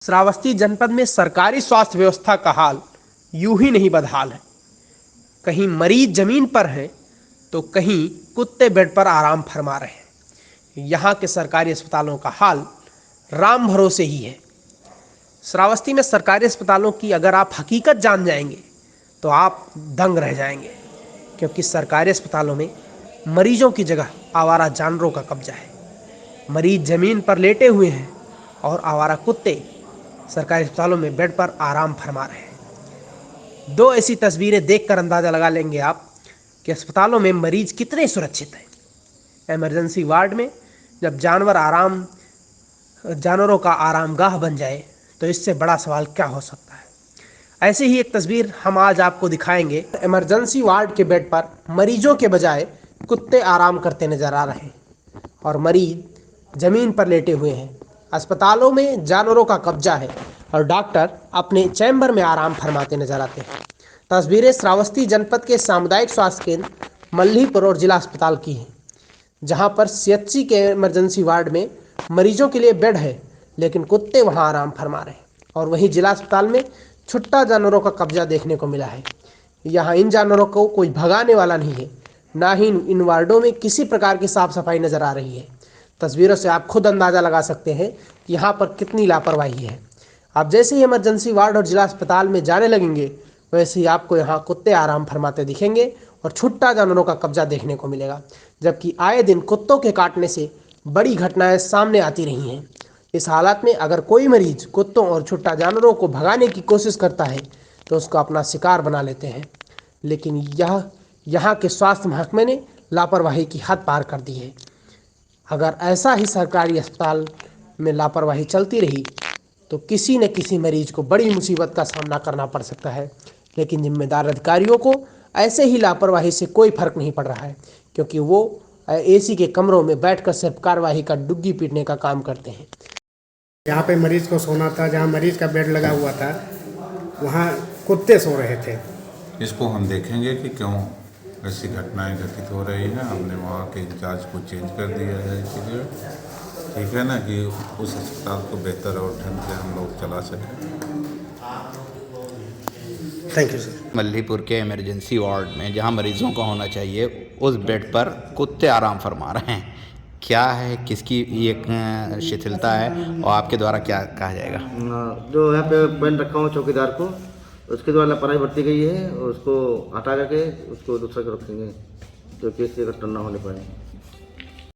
श्रावस्ती जनपद में सरकारी स्वास्थ्य व्यवस्था का हाल यूं ही नहीं बदहाल है। कहीं मरीज जमीन पर हैं तो कहीं कुत्ते बेड पर आराम फरमा रहे हैं। यहाँ के सरकारी अस्पतालों का हाल राम भरोसे ही है। श्रावस्ती में सरकारी अस्पतालों की अगर आप हकीकत जान जाएंगे तो आप दंग रह जाएंगे, क्योंकि सरकारी अस्पतालों में मरीजों की जगह आवारा जानवरों का कब्जा है। मरीज जमीन पर लेटे हुए हैं और आवारा कुत्ते सरकारी अस्पतालों में बेड पर आराम फरमा रहे हैं। दो ऐसी तस्वीरें देखकर अंदाज़ा लगा लेंगे आप कि अस्पतालों में मरीज कितने सुरक्षित हैं। इमरजेंसी वार्ड में जब जानवरों का आरामगाह बन जाए तो इससे बड़ा सवाल क्या हो सकता है। ऐसे ही एक तस्वीर हम आज आपको दिखाएंगे। इमरजेंसी वार्ड के बेड पर मरीजों के बजाय कुत्ते आराम करते नजर आ रहे हैं और मरीज जमीन पर लेटे हुए हैं। अस्पतालों में जानवरों का कब्जा है और डॉक्टर अपने चैम्बर में आराम फरमाते नजर आते हैं। तस्वीरें श्रावस्ती जनपद के सामुदायिक स्वास्थ्य केंद्र मल्लीपुर और जिला अस्पताल की हैं, जहां पर सीएचसी के इमरजेंसी वार्ड में मरीजों के लिए बेड है, लेकिन कुत्ते वहां आराम फरमा रहे हैं। और वहीं जिला अस्पताल में छुट्टा जानवरों का कब्जा देखने को मिला है। यहाँ इन जानवरों को कोई भगाने वाला नहीं है, ना ही इन वार्डों में किसी प्रकार की साफ सफाई नजर आ रही है। तस्वीरों से आप खुद अंदाज़ा लगा सकते हैं कि यहाँ पर कितनी लापरवाही है। आप जैसे ही इमरजेंसी वार्ड और जिला अस्पताल में जाने लगेंगे वैसे ही आपको यहाँ कुत्ते आराम फरमाते दिखेंगे और छुट्टा जानवरों का कब्जा देखने को मिलेगा, जबकि आए दिन कुत्तों के काटने से बड़ी घटनाएं सामने आती रही हैं। इस हालात में अगर कोई मरीज कुत्तों और छुट्टा जानवरों को भगाने की कोशिश करता है तो उसको अपना शिकार बना लेते हैं, लेकिन यहाँ के स्वास्थ्य महकमे ने लापरवाही की हद पार कर दी है। अगर ऐसा ही सरकारी अस्पताल में लापरवाही चलती रही तो किसी न किसी मरीज को बड़ी मुसीबत का सामना करना पड़ सकता है। लेकिन जिम्मेदार अधिकारियों को ऐसे ही लापरवाही से कोई फर्क नहीं पड़ रहा है, क्योंकि वो एसी के कमरों में बैठकर सिर्फ कार्रवाई का डुग्गी पीटने का काम करते हैं। जहाँ पे मरीज को सोना था, जहाँ मरीज का बेड लगा हुआ था, वहाँ कुत्ते सो रहे थे। इसको हम देखेंगे कि क्यों ऐसी घटनाएं घटित हो रही हैं। हमने वहाँ के इंचार्ज को चेंज कर दिया है इसलिए, ठीक है ना, कि उस अस्पताल को बेहतर और ढंग से हम लोग चला सकें। Thank you sir. मल्लीपुर के इमरजेंसी वार्ड में जहां मरीजों का होना चाहिए उस बेड पर कुत्ते आराम फरमा रहे हैं। क्या है, किसकी ये शिथिलता है और आपके द्वारा क्या कहा जाएगा? जो यहाँ पे पेन रखा हुआ चौकीदार को, उसके द्वारा लापरवाही बरती गई है और उसको हटा करके उसको दूसरा को रखेंगे, जो केस घटना न होने पाए।